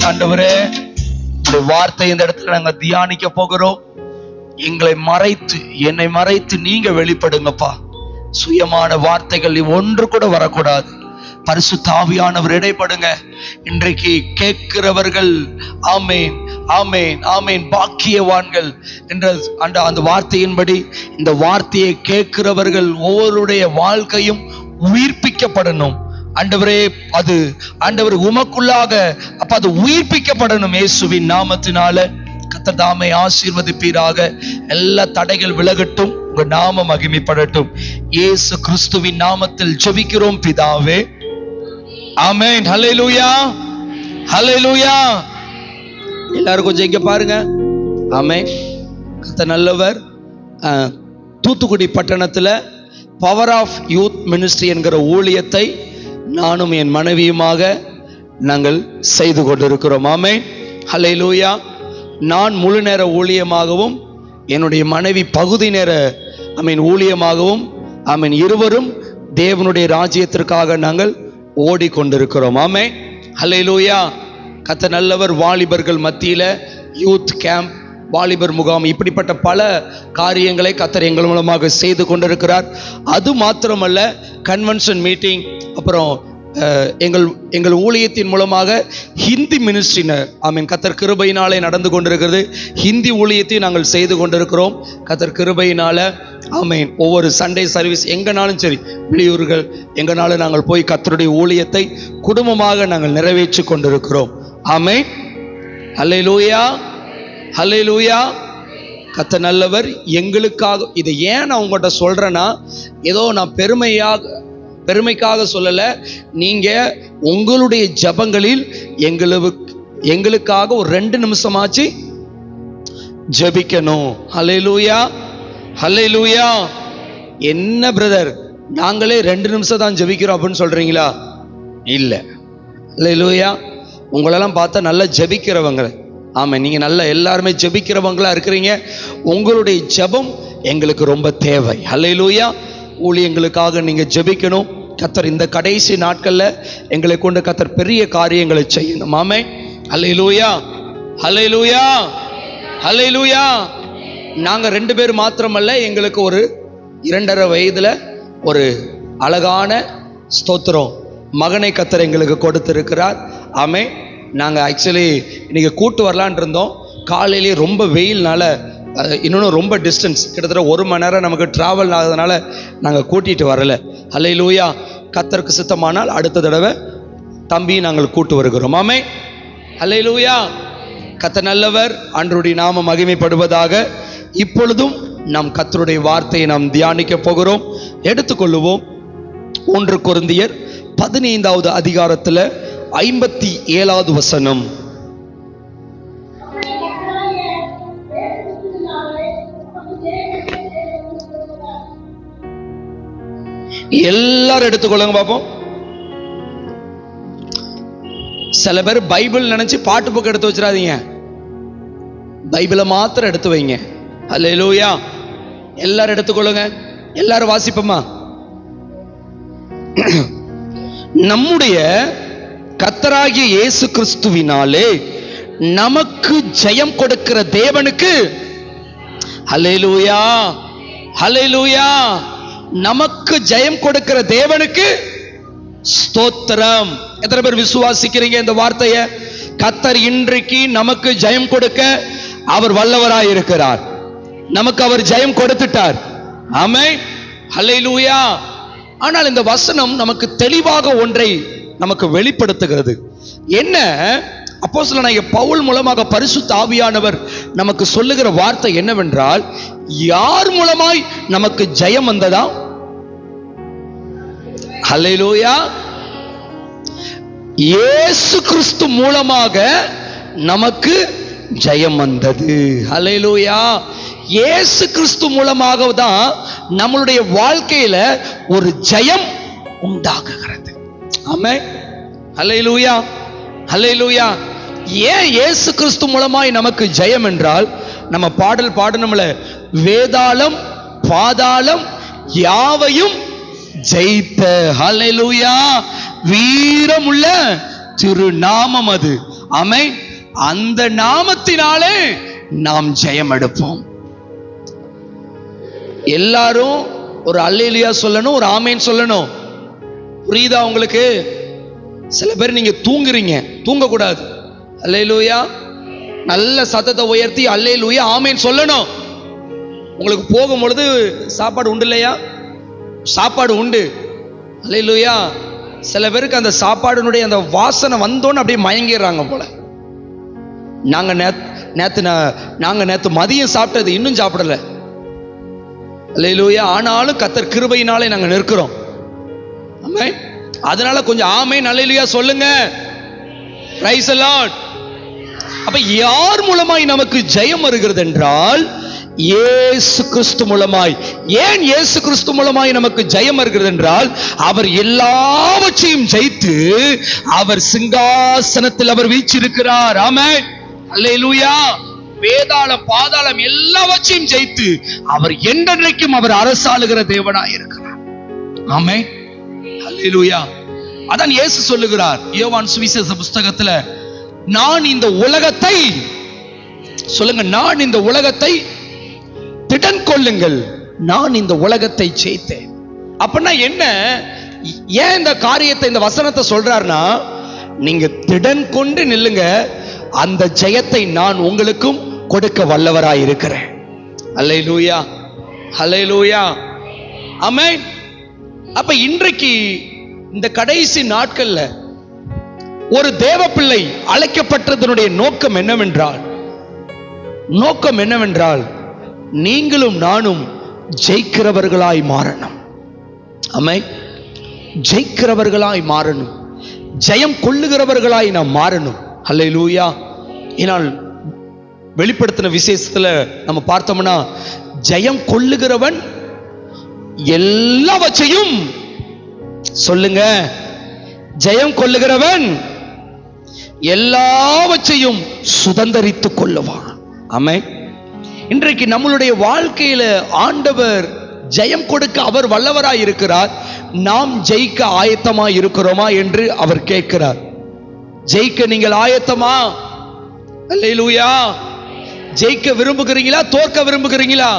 ஆண்டவரே, வார்த்தை இந்த இடத்துல நாங்க தியானிக்க போகிறோம். எங்களை மறைத்து, என்னை மறைத்து நீங்க வெளிப்படுங்கப்பா. சுயமான வார்த்தைகள் ஒன்று கூட வரக்கூடாது. பரிசுத்த ஆவியானவர் இடைப்படுங்க. இன்றைக்கு கேட்கிறவர்கள் ஆமேன் ஆமேன் ஆமேன் பாக்கியவான்கள் என்ற அந்த வார்த்தையின்படி இந்த வார்த்தையை கேட்கிறவர்கள் ஒவ்வொருடைய வாழ்க்கையும் உயிர்ப்பிக்கப்படணும். ஆண்டவரே, அது ஆண்டவர் உமக்குள்ளாக அப்ப அது உயிர்ப்பிக்கப்படணும். இயேசுவின் நாமத்தினால கர்த்தர் தாமே ஆசீர்வதிப்பீராக. எல்லா தடைகள் விலகட்டும், உங்க நாமம் மகிமைப்படட்டும். இயேசு கிறிஸ்துவின் நாமத்தில் ஜெபிக்கிறோம் பிதாவே, ஆமென். ஹல்லேலூயா, ஹல்லேலூயா. எல்லாரும் கொஞ்சம் இங்க பாருங்க. ஆமென். கர்த்தர் நல்லவர். தூத்துக்குடி பட்டணத்துல பவர் ஆஃப் யூத் மினிஸ்ட்ரி என்கிற ஊழியத்தை நானும் என் மனைவியுமாக நாங்கள் செய்து கொண்டிருக்கிறோம். ஆமென், ஹல்லேலூயா. நான் முழு நேர ஊழியமாகவும் என்னுடைய மனைவி பகுதி நேர ஊழியமாகவும் இருவரும் தேவனுடைய ராஜ்யத்திற்காக நாங்கள் ஓடிக்கொண்டிருக்கிறோம். ஆமென், ஹல்லேலூயா. கர்த்தர் நல்லவர். வாலிபர்கள் மத்தியில யூத் கேம்ப், வாலிபர் முகாம், இப்படிப்பட்ட பல காரியங்களை கர்த்தர் எங்கள் மூலமாக செய்து கொண்டிருக்கிறார். அது மாத்திரமல்ல, கன்வென்ஷன் மீட்டிங், அப்புறம் எங்கள் ஊழியத்தின் மூலமாக ஹிந்தி மினிஸ்ட்ரினர் கர்த்தர் கிருபையினாலே நடந்து கொண்டிருக்கிறது. ஹிந்தி ஊழியத்தையும் நாங்கள் செய்து கொண்டிருக்கிறோம் கர்த்தர் கிருபையினால. ஆமென். ஒவ்வொரு சண்டே சர்வீஸ் எங்கனாலும் சரி, வெளியூர்கள் எங்கனாலும் நாங்கள் போய் கர்த்தருடைய ஊழியத்தை குடும்பமாக நாங்கள் நிறைவேற்றி கொண்டிருக்கிறோம். ஆமென், ஹல்லேலூயா, ஹல்லேலூயா. கர்த்தர் நல்லவர். எங்களுக்காக இதை ஏன் நான் உங்கள்கிட்ட சொல்றேன்னா, ஏதோ நான் பெருமைக்காக சொல்லல. நீங்க உங்களுடைய ஜபங்களில் எங்களுக்காக ஒரு 2 நிமிஷமாச்சு ஜபிக்கணும். ஹல்லேலூயா, ஹல்லேலூயா. என்ன பிரதர், நாங்களே 2 நிமிஷம் தான் ஜபிக்கிறோம் அப்படின்னு சொல்றீங்களா? இல்ல. ஹல்லேலூயா. உங்களெல்லாம் பார்த்தா நல்லா ஜபிக்கிறவங்க. ஆமா, நீங்க நல்லா எல்லாருமே ஜபிக்கிறவங்களா இருக்கிறீங்க. உங்களுடைய ஜபம் எங்களுக்கு ரொம்ப தேவை. ஹல்லேலூயா. ஊழியங்களுக்காக நீங்க ஜெபிக்கணும். கர்த்தர் இந்த கடைசி நாட்கள்ல எங்களை கொண்டு கர்த்தர் பெரிய காரியங்களை செய்யணும். ஆமென், ஹல்லேலூயா, ஹல்லேலூயா, ஹல்லேலூயா. நாங்க 2 பேர் மாத்திரமல்ல, எங்களுக்கு ஒரு 2.5 வயதுல ஒரு அழகான ஸ்தோத்திரம் மகனை கர்த்தர் எங்களுக்கு கொடுத்திருக்கிறார். ஆமென். நாங்க ஆக்சுவலி இன்னைக்கு கூட்டு வரலான் இருந்தோம். காலையிலேயே ரொம்ப வெயில்னால, இன்னொன்று ரொம்ப டிஸ்டன்ஸ், கிட்டத்தட்ட 1 மணி நேரம் நமக்கு டிராவல் ஆகுதுனால நாங்கள் கூட்டிகிட்டு வரல. ஹல்லேலூயா. கர்த்தருக்கு சித்தமானால் அடுத்த தடவை தம்பி நாங்கள் கூட்டு வருகிறோம். ஆமென், ஹல்லேலூயா. கர்த்தர் நல்லவர். ஆண்டவருடைய நாமம் மகிமைப்படுவதாக. இப்பொழுதும் நாம் கர்த்தருடைய வார்த்தையை நாம் தியானிக்க போகிறோம். எடுத்துக்கொள்ளுவோம். 1 கொரிந்தியர் 15வது அதிகாரத்தில் 57வது வசனம். எல்லாரும் எடுத்துக்கொள்ளுங்க பாப்போம். சில பேர் பைபிள் நினைச்சு பாட்டு புக் எடுத்து வச்சிடாதீங்க, பைபிளை மாத்திரம் எடுத்து வைங்க. ஹல்லேலூயா. எல்லாரும் எடுத்துக்கொள்ளுங்க. எல்லாரும் வாசிப்போமா? நம்முடைய கர்த்தராகிய இயேசு கிறிஸ்துவினாலே நமக்கு ஜெயம் கொடுக்கிற தேவனுக்கு, ஹல்லேலூயா, ஹல்லேலூயா, நமக்கு ஜெயம் கொடுக்கிற தேவனுக்கு ஸ்தோத்திரம். எத்தனை பேர் விசுவாசிக்கிறீங்க இந்த வார்த்தையை? கர்த்தர் இன்றைக்கு நமக்கு ஜெயம் கொடுக்க அவர் வல்லவராய் இருக்கிறார். நமக்கு அவர் ஜெயம் கொடுத்துட்டார். ஆமென், ஹல்லேலூயா. ஆனால் இந்த வசனம் நமக்கு தெளிவாக ஒன்றை நமக்கு வெளிப்படுத்துகிறது. என்ன? அப்போஸ்தலனாகிய பவுல் மூலமாக பரிசுத்த ஆவியானவர் நமக்கு சொல்லுகிற வார்த்தை என்னவென்றால், யார் மூலமாய் நமக்கு ஜெயம் வந்ததா? ஹல்லேலூயா. இயேசு கிறிஸ்து மூலமாக நமக்கு ஜெயம் வந்தது. ஹல்லேலூயா. இயேசு கிறிஸ்து மூலமாக தான் நம்மளுடைய வாழ்க்கையில ஒரு ஜெயம் உண்டாகுகிறது. ஆமென், ஹல்லேலூயா, ஹல்லேலூயா. ஏன் இயேசு கிறிஸ்து மூலமாய் நமக்கு ஜெயம் என்றால், நம்ம பாடல் பாடணும்ல, வேதாளம் பாதாளம் யாவையும் ஜெயித்த, ஹல்லேலூயா, வீரமுள்ள திருநாமம் அது. ஆமென். அந்த நாமத்தினாலே நாம் ஜெயம் எடுப்போம். எல்லாரும் ஒரு அல்லேலூயா சொல்லணும், ஒரு ஆமேன் சொல்லணும். புரியுதா உங்களுக்கு? சில பேர் நீங்க தூங்குறீங்க, தூங்க கூடாது. அல்லேலூயா நல்ல சத்தத்தை உயர்த்தி அல்லேலூயா ஆமேன் சொல்லணும். உங்களுக்கு போகும் பொழுது சாப்பாடு உண்டு இல்லையா? சாப்பாடு உண்டு. அல்லேலூயா. சில பேருக்கு அந்த சாப்பாடுனுடைய அந்த வாசனை வந்தோன்னு அப்படியே மயங்கிடுறாங்க போல. நாங்க நேத்து மதியம் சாப்பிட்டது இன்னும் சாப்பிடல. அல்லேலூயா. ஆனாலும் கர்த்தர் கிருபையினாலே நாங்க நிற்கிறோம். ஆமென். அதனால கொஞ்சம் ஆமென் அல்லேலூயா சொல்லுங்க. Praise the Lord. அப்ப யார் மூலமாய் நமக்கு ஜெயம் வருகிறது என்றால் இயேசு கிறிஸ்து மூலமாய். ஏன் இயேசு கிறிஸ்து மூலமாய் நமக்கு ஜெயம் வருகிறது என்றால் அவர் எல்லாவற்றையும் ஜெயித்து அவர் சிங்காசனத்தில் அவர் வீற்றிருக்கிறார். ஆமென் அல்லேலூயா. வேதாளம் பாதாளம் எல்லாவற்றையும் ஜெயித்து அவர் என்றென்றைக்கும் அவர் அரசாளுகிற தேவனாய் இருக்கிறார். ஆமென் அல்லேலூயா. அதான் இயேசு சொல்லுகிறார் யோவான் சுவிசேஷ புத்தகத்துல, நான் இந்த உலகத்தை, சொல்லுங்க, நான் இந்த உலகத்தை திடன் கொள்ளுங்கள், நான் இந்த உலகத்தை ஜெயித்தேன். அப்படின்னா என்ன? ஏன் இந்த காரியத்தை, இந்த வசனத்தை சொல்றாருன்னா, நீங்க திடன் கொண்டு நில்லுங்க, அந்த ஜெயத்தை நான் உங்களுக்கும் கொடுக்க வல்லவராய் இருக்கிறேன். அல்லேலூயா அல்லேலூயா ஆமென். அப்ப இன்றைக்கு இந்த கடைசி நாட்கள்ல ஒரு தேவ பிள்ளை அழைக்கப்பட்டதனுடைய நோக்கம் என்னவென்றால் நீங்களும் நானும் ஜெயிக்கிறவர்களாய் மாறணும். ஆமென். ஜெயிக்கிறவர்களாய் மாறணும், ஜெயம் கொள்ளுகிறவர்களாய் நாம் மாறணும். அல்லேலூயா. ஏனால் வெளிப்படுத்தின விசேஷத்துல நம்ம பார்த்தோம்னா, ஜெயம் கொள்ளுகிறவன் எல்லாவற்றையும், சொல்லுங்க, ஜெயம் கொள்ளுகிறவன் எல்லாவற்றையும் சுதந்தரித்துக் கொள்ளுவான். ஆமென். இன்றைக்கு நம்மளுடைய வாழ்க்கையில ஆண்டவர் ஜெயம் கொடுக்க அவர் வல்லவராய் இருக்கிறார். நாம் ஜெயிக்க ஆயத்தமாய் இருக்கிறோமா என்று அவர் கேட்கிறார். ஜெயிக்க நீங்கள் ஆயத்தமா? அல்லேலூயா. ஜெயிக்க விரும்புகிறீங்களா, தோற்க விரும்புகிறீங்களா?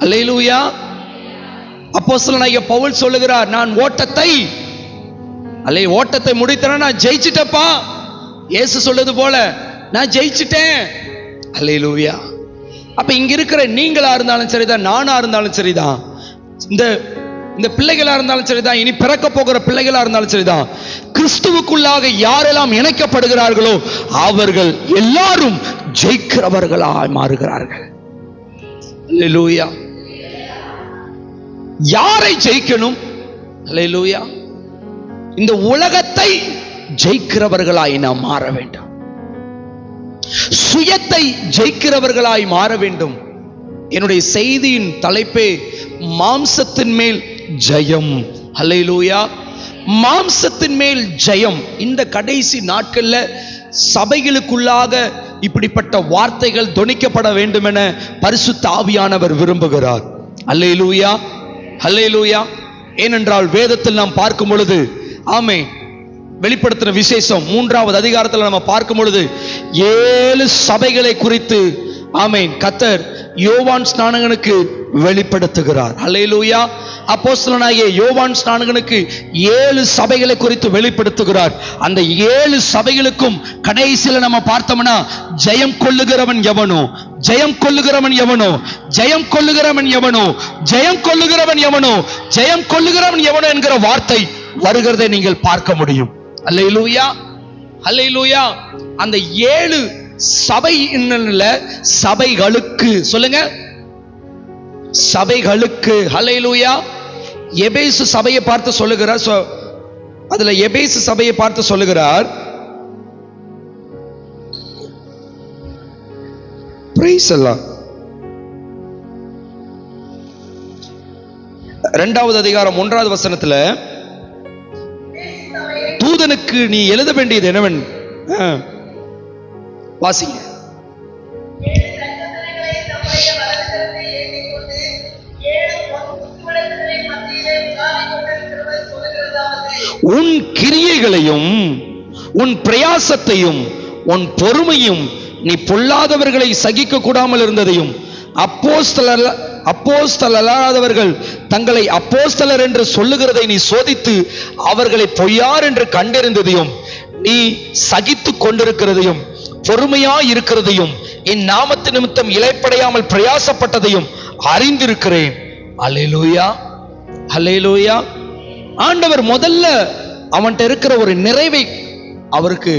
அல்லேலூயா. அப்போஸ்தலனாகிய பவுல் சொல்லுகிறார், நான் ஓட்டத்தை முடித்தேன், நான் ஜெயிச்சிட்டப்பா. இயேசு சொல்லுது போல நான் ஜெயிச்சிட்டேன். அல்லேலூயா. அப்ப இங்க இருக்கிற நீங்களா இருந்தாலும் சரிதான், நானா இருந்தாலும் சரிதான், இந்த பிள்ளைகளா இருந்தாலும் சரிதான், இனி பிறக்க போகிற பிள்ளைகளா இருந்தாலும் சரிதான், கிறிஸ்துவுக்குள்ளாக யாரெல்லாம் இணைக்கப்படுகிறார்களோ அவர்கள் எல்லாரும் ஜெயிக்கிறவர்களாய் மாறுகிறார்கள். அல்லேலூயா. யாரை ஜெயிக்கணும்? அல்லேலூயா. இந்த உலகத்தை ஜெயிக்கிறவர்களாய் நாம் மாற வேண்டும். சுயத்தை ஜெயிக்கிறவர்களாய் மாற வேண்டும். என்னுடைய செய்தியின் தலைப்பே மாம்சத்தின் மேல் ஜெயம். அல்லேலூயா. மாம்சத்தின் மேல் ஜெயம். இந்த கடைசி நாட்கள்ல சபைகளுக்குள்ளாக இப்படிப்பட்ட வார்த்தைகள் தொனிக்கப்பட வேண்டும் என பரிசுத்த ஆவியானவர் விரும்புகிறார். அல்லேலூயா அல்லேலூயா. ஏனென்றால் வேதத்தில் நாம் பார்க்கும் பொழுது, ஆமென், வெளிப்படுத்தின விசேஷம் 3வது அதிகாரத்தில் நம்ம பார்க்கும் பொழுது 7 சபைகளை குறித்து, ஆமென், கர்த்தர் யோவான் ஸ்நானகனுக்கு வெளிப்படுத்துகிறார். அல்லேலூயா. அப்போஸ்தலனாகிய யோவான் ஸ்நானகனுக்கு 7 சபைகளை குறித்து வெளிப்படுத்துகிறார். அந்த 7 சபைகளுக்கும் கடைசியில் நம்ம பார்த்தோம்னா, ஜெயம் கொள்ளுகிறவன் எவனோ, ஜெயம் கொள்ளுகிறவன் எவனோ, ஜெயம் கொள்ளுகிறவன் எவனோ, ஜெயம் கொள்ளுகிறவன் எவனோ, ஜெயம் கொள்ளுகிறவன் எவனோ என்கிற வார்த்தை வருகிறதை நீங்கள் பார்க்க முடியும். அல்லேலூயா அல்லேலூயா. அந்த 7 சபை சபைகளுக்கு, சொல்லுங்க, சபைகளுக்கு. அல்லேலூயா. எபேசு சபையை பார்த்து சொல்லுகிறார். அதுல எபேசு சபையை பார்த்து சொல்லுகிறார், பிரைஸ் அல்லாஹ். 2வது அதிகாரம் 1வது வசனத்துல, தூதனுக்கு நீ எழுத வேண்டியது என்னவென் வாசிங்க. உன் கிரியைகளையும் உன் பிரயாசத்தையும் உன் பொறுமையும் நீ பொல்லாதவர்களை சகிக்க கூடாமல் இருந்ததையும் அப்போஸ்தலராதவர்கள் தங்களை அப்போஸ்தலர் என்று சொல்லுகிறதை நீ சோதித்து அவர்களை பொய்யார் என்று கண்டறிந்ததையும் நீ சகித்து கொண்டிருக்கிறதையும் பொறுமையாய் இருக்கிறதையும் என் நாமத்து நிமித்தம் இளைப்படையாமல் பிரயாசப்பட்டதையும் அறிந்திருக்கிறேன். அல்லேலூயா, அல்லேலூயா. ஆண்டவர் முதல்ல அவன்கிட்ட இருக்கிற ஒரு நிறைவை அவருக்கு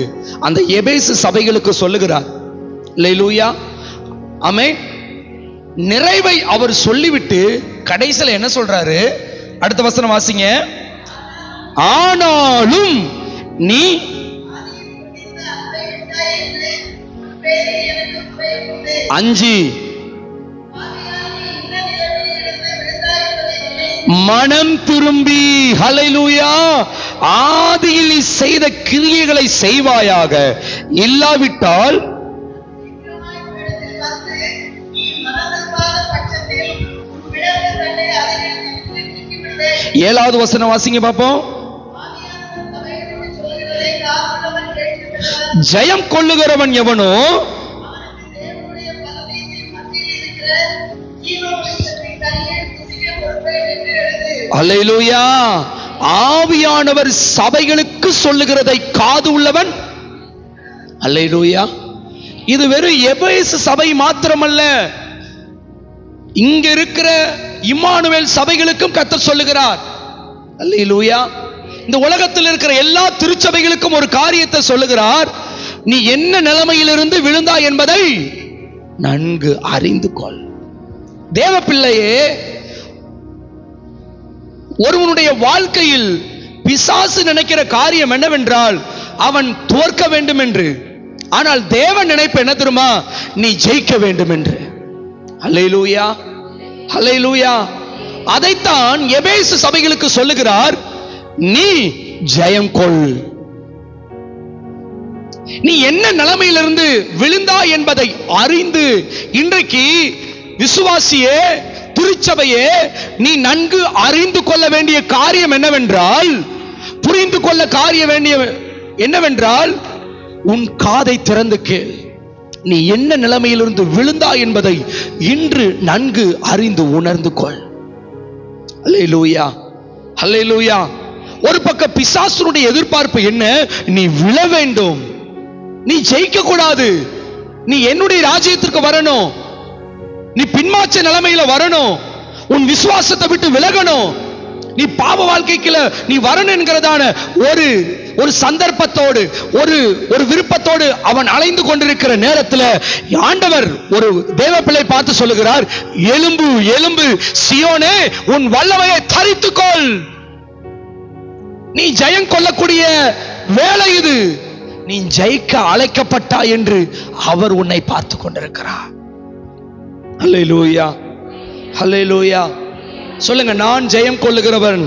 அந்த எபேசு சபைகளுக்கு சொல்லுகிறார். அல்லேலூயா, ஆமென். நிறைவை அவர் சொல்லிவிட்டு கடைசியில் என்ன சொல்றாரு? அடுத்த வசனம் வாசிங்க. ஆனாலும் நீ அஞ்சி மனம் திரும்பி, ஹல்லேலூயா, ஆதியில் நீ செய்த கிரியைகளை செய்வாயாக, இல்லாவிட்டால் ஏழாவது வசனம் வாசிங்க பாப்போம். ஜெயம் கொள்ளுகிறவன் எவனோ அல்லேலூயா, ஆவியானவர் சபைகளுக்கு சொல்லுகிறதை காது உள்ளவன். அல்லேலூயா. இது வெறும் எபேசு சபை மாத்திரமல்ல, இங்க இருக்கிற இம்மானுவேல் சபைகளுக்கும் கர்த்தர் சொல்லுகிறார். அல்லேலூயா. இந்த உலகத்தில் இருக்கிற எல்லா திருச்சபைகளுக்கும் ஒரு காரியத்தை சொல்லுகிறார். நீ என்ன நிலைமையிலிருந்து விழுந்தாய் என்பதை நன்கு அறிந்து கொள். தேவ பிள்ளையே, ஒருவனுடைய வாழ்க்கையில் பிசாசு நினைக்கிற காரியம் என்னவென்றால் அவன் தோற்க வேண்டும் என்று. ஆனால் தேவன் நினைப்பு என்ன தெரியுமா? நீ ஜெயிக்க வேண்டும் என்று. அல்லேலூயா, அல்லேலூயா. அதைத்தான் எபேசு சபைகளுக்கு சொல்லுகிறார். நீ ஜெயம் கொள். நீ என்ன நிலைமையிலிருந்து விழுந்தாய் என்பதை அறிந்து, இன்றைக்கு விசுவாசியே, திருச்சபையே, நீ நன்கு அறிந்து கொள்ள வேண்டிய காரியம் என்னவென்றால், புரிந்து கொள்ள காரியம் வேண்டிய என்னவென்றால், உன் காதை திறந்து கேள். நீ என்ன நிலைமையிலிருந்து விழுந்தாய் என்பதை இன்று நன்கு அறிந்து உணர்ந்து கொள். அல்லேலூயா, அல்லேலூயா. ஒரு பக்கம் பிசாசுடைய எதிர்பார்ப்பு என்ன? நீ விழ வேண்டும், நீ ஜெயிக்க கூடாது, நீ என்னுடைய ராஜ்யத்திற்கு வரணும், நீ பின்மாற்ற நிலைமையில வரணும், உன் விசுவாசத்தை விட்டு விலகணும், நீ பாவ வாழ்க்கைக்குள்ள நீ வரணும் என்கிறதான ஒரு சந்தர்ப்பத்தோடு ஒரு விருப்பத்தோடு அவன் அலைந்து கொண்டிருக்கிற நேரத்தில் ஆண்டவர் ஒரு தேவ பிள்ளை பார்த்து சொல்லுகிறார். எலும்பு எலும்பு சியோனே, உன் வல்லமையை தரித்துக்கொள். நீ ஜெயம் கொள்ளக்கூடிய வேலை இது. நீ ஜெயிக்க அழைக்கப்பட்டாய் என்று அவர் உன்னை பார்த்து கொண்டிருக்கிறார். அல்லேலூயா, அல்லேலூயா. சொல்லுங்க, நான் ஜெயம் கொள்ளுகிறவன்.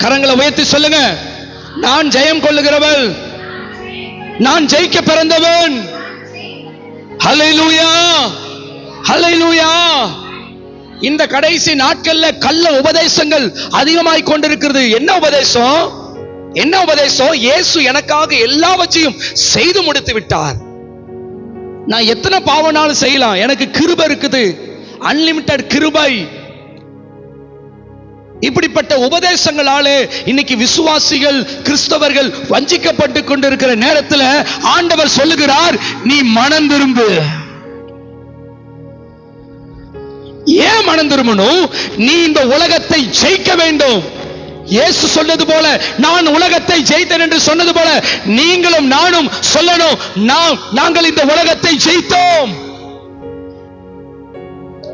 கரங்களை உயர்த்தி சொல்லுங்க, நான் ஜெயம் கொள்ளுகிறவன், நான் ஜெயிக்க பிறந்தவன். அல்லேலூயா, அல்லேலூயா. இந்த கடைசி நாட்கள்ல கள்ள உபதேசங்கள் அதிகமாய் கொண்டிருக்கிறது. என்ன உபதேசம்? என்ன உபதேசம்? இயேசு எனக்காக எல்லாவற்றையும் செய்து முடித்து விட்டார், நான் எத்தனை பாவனாலும் செய்யலாம், எனக்கு கிருபை இருக்குது, அன்லிமிட்டெட் கிருபை. இப்படிப்பட்ட உபதேசங்களாலே இன்னைக்கு விசுவாசிகள், கிறிஸ்தவர்கள் வஞ்சிக்கப்பட்டு கொண்டிருக்கிற நேரத்தில் ஆண்டவர் சொல்லுகிறார், நீ மனம் திரும்பு. ஏன் மனம் திரும்பணும்? நீ இந்த உலகத்தை ஜெயிக்க வேண்டும். இயேசு சொன்னது போல, நான் உலகத்தை ஜெயித்தேன் என்று சொன்னது போல நீங்களும் நானும் சொல்லணும், நாங்கள் இந்த உலகத்தை ஜெயித்தோம்,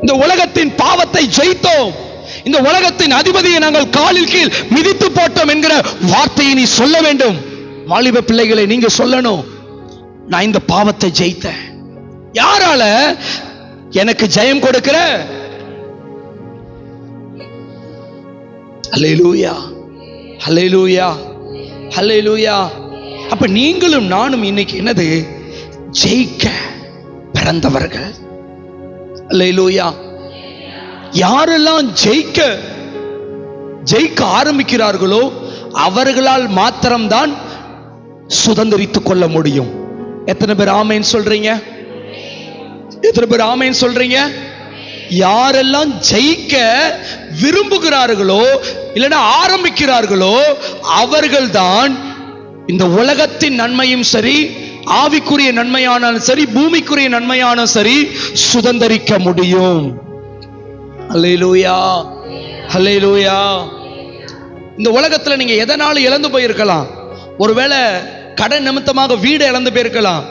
இந்த உலகத்தின் பாவத்தை ஜெயித்தோம், இந்த உலகத்தின் அதிபதியை நாங்கள் காலில் கீழ் மிதித்து போட்டோம் என்கிற வார்த்தையை நீ சொல்ல வேண்டும். வாலிப பிள்ளைகளை நீங்க சொல்லணும், நான் இந்த பாவத்தை ஜெயித்தேன். யாரால? எனக்கு ஜெயம் கொடுக்கிற அல்லேலூயா, அல்லேலூயா, அல்லேலூயா. அப்ப நீங்களும் நானும் இன்னைக்கு என்னது? ஜெயிக்க பிறந்தவர்கள். அல்லேலூயா. யாரெல்லாம் ஜெயிக்க ஆரம்பிக்கிறார்களோ அவர்களால் மாத்திரம்தான் சுதந்திரித்துக் கொள்ள முடியும். எத்தனை பேர் ஆமேன் சொல்றீங்க? எத்தனை பேர் ஆமேன் சொல்றீங்க? யாரெல்லாம் ஜெயிக்க விரும்புகிறார்களோ இல்லைன்னா ஆரம்பிக்கிறார்களோ அவர்கள்தான் இந்த உலகத்தின் நன்மையும் சரி, ஆவிக்குரிய நன்மையானாலும் சரி, பூமிக்குரிய நன்மையானாலும் சரி சுதந்திரிக்க முடியும். அல்லேலூயா, அல்லேலூயா. இந்த உலகத்துல நீங்க எதனாலும் இழந்து போயிருக்கலாம். ஒருவேளை கடன் நிமித்தமாக வீடு இழந்து போயிருக்கலாம்.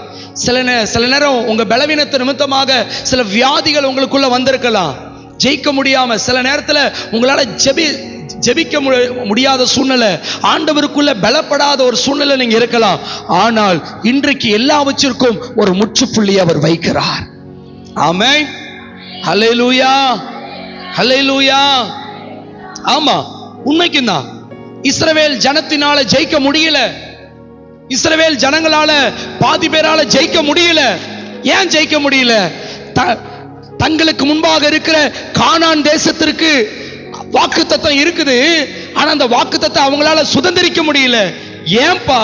சில நேரம் உங்க பலவீனத்து நிமித்தமாக சில வியாதிகள் உங்களுக்குள்ள வந்திருக்கலாம். ஜெயிக்க முடியாம சில நேரத்துல உங்களால ஜெபிக்க முடியாத சூழ்நிலை, ஆண்டவருக்குள்ள பலப்படாத ஒரு சூழ்நிலை நீங்க இருக்கலாம். ஆனால் இன்றைக்கு எல்லாவற்றிற்கும் ஒரு முற்றுப்புள்ளி அவர் வைக்கிறார். ஆமென், ஹல்லேலூயா, ஹல்லேலூயா. ஆமா, உண்மைக்கும் தான். இஸ்ரவேல் ஜனத்தினால ஜெயிக்க முடியல. இஸ்ரவேல் ஜனங்களால பாதி பேரால ஜெயிக்க முடியல. ஏன் ஜெயிக்க முடியல? தங்களுக்கு முன்பாக இருக்கிற கானான் தேசத்திற்கு வாக்குத்தத்தம் இருக்குது. ஆனா அந்த வாக்குத்தத்தம் அவங்களால சுதந்திரிக்க முடியல. ஏன்பா?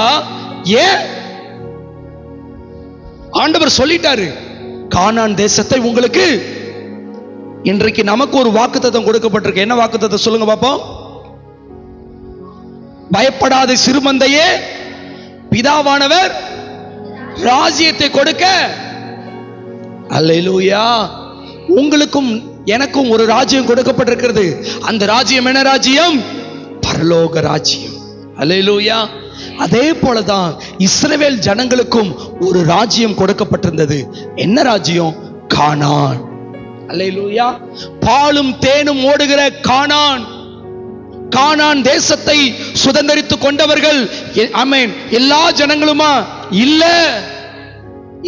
ஏன்? ஆண்டவர் சொல்லிட்டாரு, கானான் தேசத்தை உங்களுக்கு. இன்றைக்கு நமக்கு ஒரு வாக்குத்தத்தம் கொடுக்கப்பட்டிருக்கு. என்ன வாக்குத்தத்தம் சொல்லுங்க பாப்போம்? பயப்படாத சிறுமந்தையே, பிதாவானவர் ராஜ்யத்தை கொடுக்க. அல்லேலூயா. உங்களுக்கும் எனக்கும் ஒரு ராஜ்யம் கொடுக்கப்பட்டிருக்கிறது. அந்த ராஜ்யம் என்ன ராஜ்யம்? பரலோக ராஜ்யம். அல்லேலூயா. அதே போலதான் இஸ்ரவேல் ஜனங்களுக்கும் ஒரு ராஜ்யம் கொடுக்கப்பட்டிருந்தது. என்ன ராஜ்யம்? கானான். அல்லேலூயா. பாலும் தேனும் ஓடுகிற கானான். கானான் தேசத்தை சுதந்திரித்துக் கொண்டவர்கள் ஆமென் எல்லா ஜனங்களுமா? இல்ல,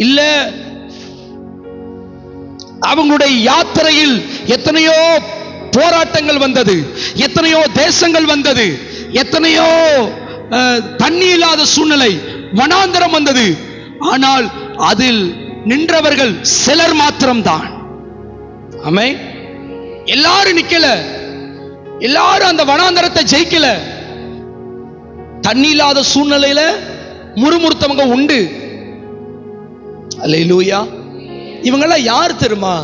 இல்ல. அவங்களுடைய யாத்திரையில் எத்தனையோ போராட்டங்கள் வந்தது, எத்தனையோ தேசங்கள் வந்தது, எத்தனையோ தண்ணி இல்லாத சூழ்நிலை, வனாந்தரம் வந்தது. ஆனால் அதில் நின்றவர்கள் சிலர் மாத்திரம்தான். ஆமென். எல்லாரும் நிக்கல, எல்லாரும் அந்த வனாந்தரத்தை ஜெயிக்கல. தண்ணி இல்லாத சூழ்நிலையில முறுமுறுத்தவங்க உண்டு. அல்லேலூயா. இவங்கெல்லாம் யார் தெரியுமா?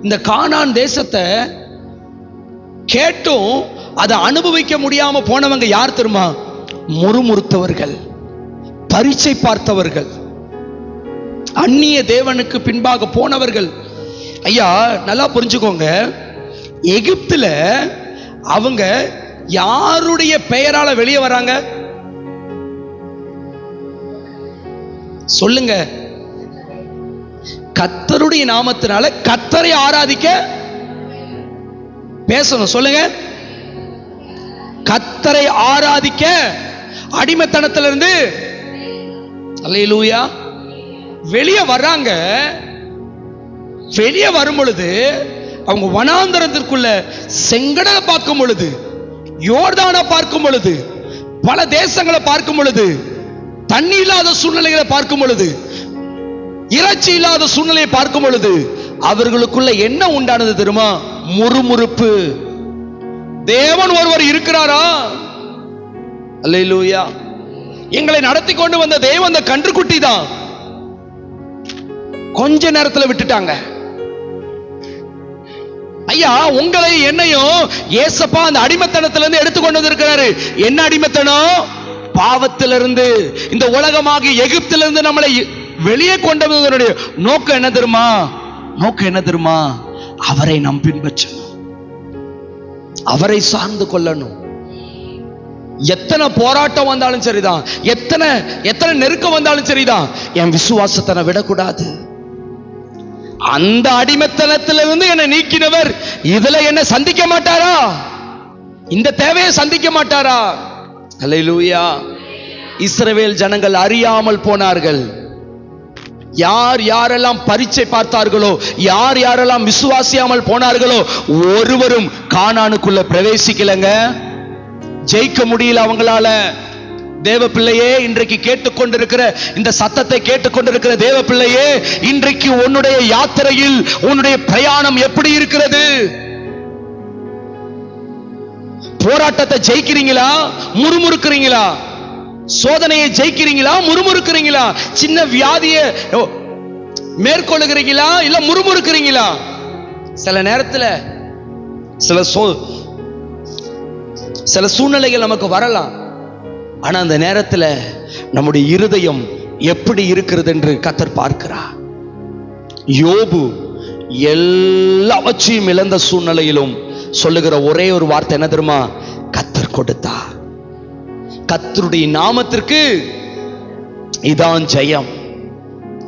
இந்த கானான் தேசத்தை கேட்டும் அதை அனுபவிக்க முடியாம போனவங்க யார் தெரியுமா? முறுமுறுத்தவர்கள், பரீட்சை பார்த்தவர்கள், அந்நிய தேவனுக்கு பின்பாக போனவர்கள். ஐயா நல்லா புரிஞ்சுக்கோங்க. எகிப்துல அவங்க யாருடைய பெயரால வெளியே வராங்க? சொல்லுங்க. கர்த்தருடைய நாமத்தினால கர்த்தரை ஆராதிக்க பேசணும். சொல்லுங்க. கர்த்தரை ஆராதிக்க அடிமைத்தனத்திலிருந்து அல்லேலூயா வெளியே வர்றாங்க. வெளியே வரும் பொழுது அவங்க வனாந்தரத்திற்குள்ள செங்கடலை பார்க்கும் பொழுது, யோர்தானை பார்க்கும் பொழுது, பல தேசங்களை பார்க்கும் பொழுது, தண்ணி இல்லாத சூழ்நிலைகளை பார்க்கும் பொழுது, இறைச்சி இல்லாத சூழ்நிலையை பார்க்கும் பொழுது அவர்களுக்குள்ள என்ன உண்டானது தெரியுமா? முறுமுறுப்பு. தேவன் ஒருவர் இருக்கிறாரா? அல்லேலூயா. எங்களை நடத்தி கொண்டு வந்த தேவன் அந்த கன்றுக்குட்டி தான். கொஞ்ச நேரத்தில் விட்டுட்டாங்க. ஐயா உங்களை என்னையும் ஏசப்பா அந்த அடிமைத்தனத்திலிருந்து எடுத்துக்கொண்டு வந்திருக்கிறாரு. என்ன அடிமைத்தனம்? பாவத்திலிருந்து, இந்த உலகமாகிய எகிப்திலிருந்து நம்மளை வெளியே கொண்டு வந்ததனுடைய நோக்கம் என்ன தெரியுமா? நோக்கம் என்ன தெரியுமா? அவரை நாம் பின்பற்றணும், அவரை சார்ந்து கொள்ளணும். எத்தனை போராட்டம் வந்தாலும் சரிதான், எத்தனை நெருக்கம் வந்தாலும் சரிதான், என் விசுவாசத்தை நான் விடக்கூடாது. அந்த அடிமைத்தனத்திலிருந்து என்னை நீக்கினவர் இதுல என்ன சந்திக்க மாட்டாரா? இந்த தேவையை சந்திக்க மாட்டாரா? அல்லேலூயா. இஸ்ரவேல் ஜனங்கள் அறியாமல் போனார்கள். யார் யாரெல்லாம் பரீட்சை பார்த்தார்களோ, யார் யாரெல்லாம் விசுவாசியாமல் போனார்களோ ஒருவரும் கானானுக்குள்ள பிரவேசிக்கலங்க. ஜெயிக்க முடியல அவங்களால. தேவ பிள்ளையே, இன்றைக்கு கேட்டுக்கொண்டிருக்கிற இந்த சத்தத்தை கேட்டுக்கொண்டிருக்கிற தேவ பிள்ளையே, இன்றைக்கு உன்னுடைய யாத்திரையில் உன்னுடைய பிரயாணம் எப்படி இருக்கிறது? போராட்டத்தை ஜெயிக்கிறீங்களா? முறுமுறுக்கிறீங்களா? சோதனையை ஜெயிக்கிறீங்களா, முறுமுறுக்கிறீங்களா? சின்ன வியாதியை மேற்கொள்ளுகிறீங்களா, இல்ல முறுமுறுக்கிறீங்களா? சில நேரத்துல சில சூழ்நிலைகள் நமக்கு வரலாம். ஆனா அந்த நேரத்துல நம்முடைய இருதயம் எப்படி இருக்கிறது என்று கர்த்தர் பார்க்கிறார். யோபு எல்லாவற்றையும் இழந்த சூழ்நிலையிலும் சொல்லுகிற ஒரே ஒரு வார்த்தை என்ன தெரியுமா? கர்த்தர் கொடுத்தார். கர்த்தருடைய நாமத்திற்கு இதான் ஜெயம்,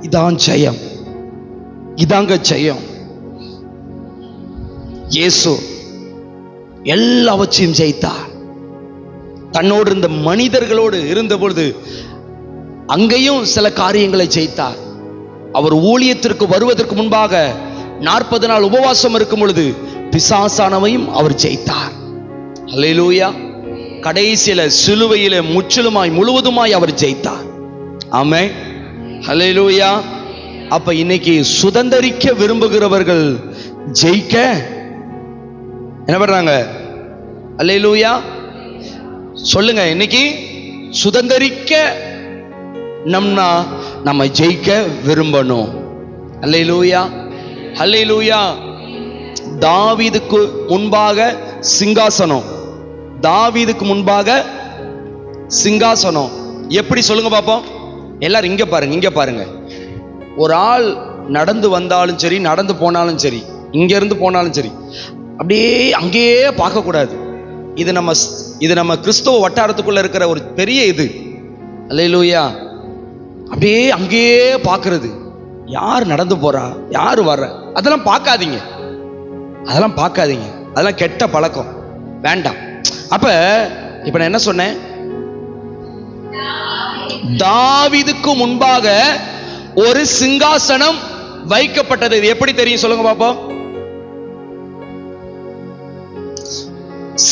இதான் ஜெயம், இதாங்க ஜெயம். இயேசு எல்லாவற்றையும் ஜெயித்தார். தன்னோடு இருந்த மனிதர்களோடு இருந்த பொழுது அங்கேயும் சில காரியங்களை ஜெயித்தார். அவர் ஊழியத்திற்கு வருவதற்கு முன்பாக 40 நாள் உபவாசம் இருக்கும் பொழுது பிசாசானவையும் அவர் ஜெயித்தார். அல்லேலூயா. கடைசியில சிலுவையில முற்றிலுமாய் முழுவதுமாய் அவர் ஜெயித்தார். ஆமென். அல்லேலூயா. அப்ப இன்னைக்கு சுதந்தரிக்க விரும்புகிறவர்கள் ஜெயிக்க என்ன பண்றாங்க? அல்லேலூயா சொல்லுங்க. இன்னைக்கு சுதந்தரிக்க நம்ம ஜெயிக்க விரும்பணும். அல்லேலூயா, அல்லேலூயா. தாவீதுக்கு முன்பாக சிங்காசனம், தாவீதுக்கு முன்பாக சிங்காசனம் எப்படி சொல்லுங்க பாப்போம். எல்லாரும் இங்க பாருங்க, இங்க பாருங்க. ஒரு ஆள் நடந்து வந்தாலும் சரி, நடந்து போனாலும் சரி, இங்க இருந்து போனாலும் சரி, அப்படியே அங்கேயே பார்க்க கூடாது. இது நம்ம கிறிஸ்தவ வட்டாரத்துக்குள்ள இருக்கிற ஒரு பெரிய இது. அல்லேலூயா. அப்படியே அங்கேயே பார்க்கிறது. யார் நடந்து போறா, யார் வர்ற, அதெல்லாம் பார்க்காதீங்க, அதெல்லாம் பார்க்காதீங்க. அதெல்லாம் கெட்ட பழக்கம், வேண்டாம். அப்ப இப்ப நான் என்ன சொன்னேன்? தாவீதுக்கு முன்பாக ஒரு சிங்காசனம் வைக்கப்பட்டது. இது எப்படி தெரியும் சொல்லுங்க பாப்போம்.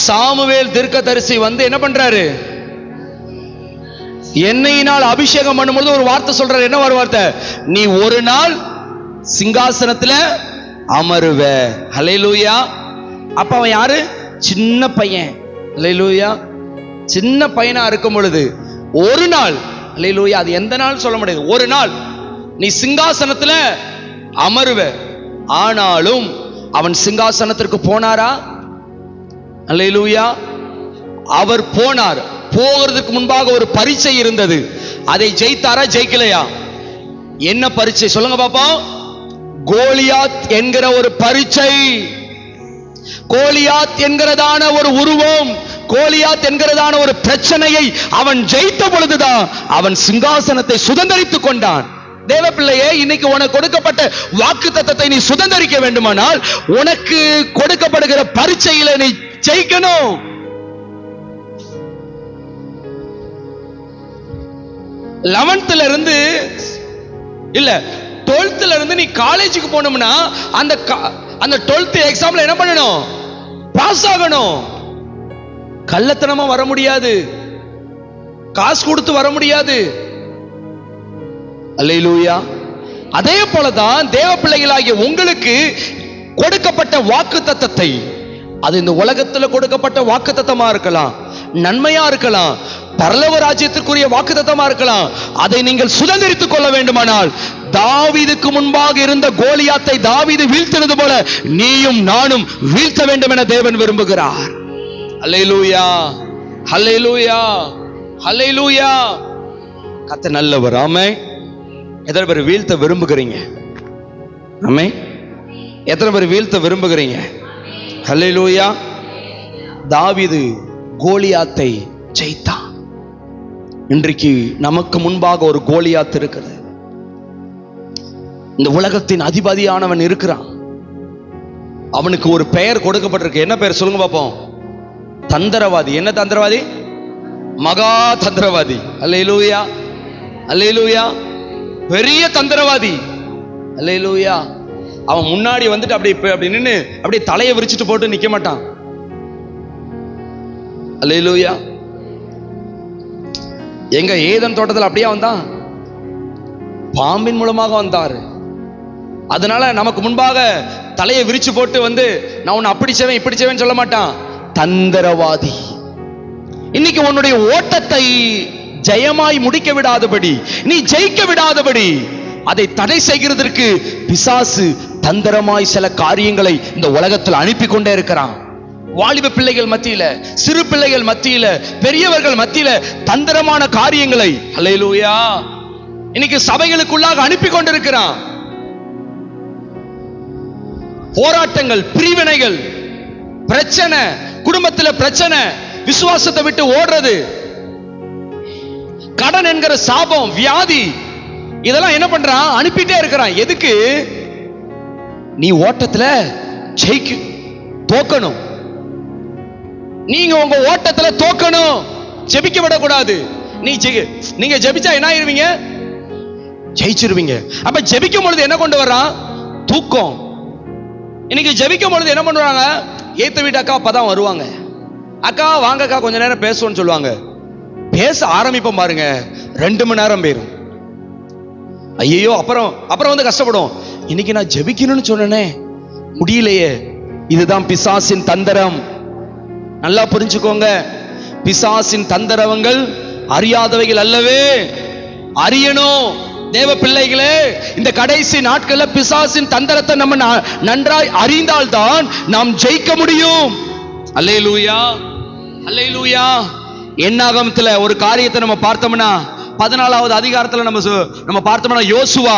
சாமுவேல் தீர்க்கதரிசி வந்து என்ன பண்றாரு? எண்ணெயினால் அபிஷேகம் பண்ணும்போது ஒரு வார்த்தை சொல்றாரு. என்ன ஒரு வார்த்தை? நீ ஒரு நாள் சிங்காசனத்துல அமருவ. ஹல்லேலூயா. அப்ப அவன் யாரு? சின்ன பையன். ஹல்லேலூயா. சின்ன பையனா இருக்கும் பொழுது ஒரு நாள், ஹல்லேலூயா, அது எந்த நாள் சொல்ல முடியாது, ஒரு நாள் நீ சிங்காசனத்துல அமருவ. ஆனாலும் அவன் சிங்காசனத்திற்கு போனாரா? அல்லேலூயா. அவர் போனார். போகிறதுக்கு முன்பாக ஒரு பரீட்சை இருந்தது. அதை ஜெயித்தாரா, ஜெயிக்கலையா? என்ன பரீட்சை சொல்லுங்க பாப்போம். கோலியாத் என்கிற ஒரு பரீட்சை. கோலியாத் என்கிறதான ஒரு உருவம், கோலியாத் என்கிறதான ஒரு பிரச்சனையை அவன் ஜெயித்த பொழுதுதான் அவன் சிங்காசனத்தை சுதந்தரித்துக் கொண்டான். தேவ பிள்ளையே, இன்னைக்கு உனக்கு கொடுக்கப்பட்ட வாக்குத்தத்தத்தை நீ சுதந்தரிக்க வேண்டுமானால் உனக்கு கொடுக்கப்படுகிற பரீட்சையில நீ ஜெயிக்கணும். லெவன்த்ல இருந்து இல்ல 12th இருந்து நீ காலேஜுக்கு போனோம்னா அந்த 12th எக்ஸாம்ல என்ன பண்ணணும்? பாஸ் ஆகணும். கள்ளத்தனமா வர முடியாது, காசு கொடுத்து வர முடியாது. அல்லேலூயா. அதே போலதான் தேவ பிள்ளைகளாகிய உங்களுக்கு கொடுக்கப்பட்ட வாக்குத்தத்தத்தை, அது இந்த உலகத்துல கொடுக்கப்பட்ட வாக்குத்தத்தமா இருக்கலாம், நன்மையா இருக்கலாம், பரலோக ராஜ்யத்திற்குரிய வாக்குத்தத்தமா இருக்கலாம். அதை நீங்கள் சுதந்திரித்துக் கொள்ள வேண்டுமானால் தாவீதுக்கு முன்பாக இருந்த கோலியாத்தை தாவீது வீழ்த்தினது போல நீயும் நானும் வீழ்த்த வேண்டும் என தேவன் விரும்புகிறார். அல்லேலூயா, அல்லேலூயா, அல்லேலூயா. கர்த்தர் நல்லவர். ஆமென். எத்தனை பேர் வீழ்த்த விரும்புகிறீங்க? ஆமென். எத்தனை பேர் வீழ்த்த விரும்புகிறீங்க? அல்லேலூயா. தாவீது கோலியாத்தை ஜெயித்தான். இன்றைக்கு நமக்கு முன்பாக ஒரு கோலியாத் இருக்கிறது. இந்த உலகத்தின் அதிபதியானவன் இருக்கிறான். அவனுக்கு ஒரு பெயர் கொடுக்கப்பட்டிருக்கு. என்ன பெயர் சொல்லுங்க பாப்போம்? தந்திரவாதி. என்ன தந்திரவாதி? மகா தந்திரவாதி. அல்லேலூயா, அல்லேலூயா. பெரிய தந்திரவாதி. அல்லேலூயா. அவன் முன்னாடி வந்துட்டு அப்படி நின்னு அப்படியே தலையை விரிச்சிட்டு போட்டு நிக்க மாட்டான். அல்லேலூயா. எங்க ஏதன் தோட்டத்தில் அப்படியே வந்தான், பாம்பின் மூலமாக வந்தாரு. அதனால நமக்கு முன்பாக தலையை விரிச்சு போட்டு வந்து நான் உன்னை அப்படி செய்வேன் இப்படி செய்வேன் சொல்ல மாட்டான். தந்திரவாதி. இன்னைக்கு உன்னுடைய ஓட்டத்தை ஜெயமாய் முடிக்க விடாதபடி, நீ ஜெயிக்க விடாதபடி அதை தடை செய்கிறதற்கு பிசாசு தந்திரமாய் சில காரியங்களை இந்த உலகத்தில் அனுப்பி கொண்டே இருக்கிறான். வாலிப பிள்ளைகள் மத்தியில, சிறு பிள்ளைகள் மத்தியில, பெரியவர்கள் மத்தியில தந்திரமான காரியங்களை அல்லேலூயா இன்னைக்கு சபைகளுக்குள்ளாக அனுப்பி கொண்டிருக்கிறான். போராட்டங்கள், பிரிவினைகள், பிரச்சனை, குடும்பத்துல பிரச்சனை, விசுவாசத்தை விட்டு ஓடுறது, கடன் என்கிற சாபம், வியாதி, இதெல்லாம் என்ன பண்றான்? அனுப்பிட்டே இருக்கிறான். எதுக்கு? நீ ஓட்டத்துல ஜெயிக்க தோக்கணும். நீங்க உங்க ஓட்டத்துல தோக்கணும், ஜெபிக்க விடக்கூடாது. நீங்க ஜெபிச்சா என்ன ஆயிருவீங்க? ஜெயிச்சிருவீங்க. அப்ப ஜெபிக்கும் பொழுது என்ன கொண்டு வர்றான்? தூக்கம். இன்னைக்கு ஜெபிக்கும் பொழுது என்ன பண்ணுவாங்க? ஏத்த வீட்டு அக்கா அப்பதான் வருவாங்க. அக்கா வாங்கக்கா கொஞ்ச நேரம் பேசுவோம்னு சொல்லுவாங்க. பேச ஆரம்பிப்போம் பாருங்க, 2 மணி நேரம் போயிரும். ஐயோ, அப்புறம் வந்து கஷ்டப்படும். இன்னைக்கு நான் ஜெபிக்கணும்னு சொன்னேனே, முடியலையே. இதுதான் பிசாசின் தந்திரம். நல்லா புரிஞ்சுக்கோங்க, பிசாசின் தந்திரங்கள் அறியாதவைகள் அல்லவே, அறியணும். தேவ பிள்ளைகளே, இந்த கடைசி நாட்கள்ல பிசாசின் தந்திரத்தை நம்ம நன்றாய் அறிந்தால்தான் நாம் ஜெயிக்க முடியும். அல்லேலூயா, அல்லேலூயா. என்னாகமத்துல ஒரு காரியத்தை நம்ம பார்த்தோம்னா, 14வது அதிகாரத்துல நம்ம பார்த்தோம்னா, யோசுவா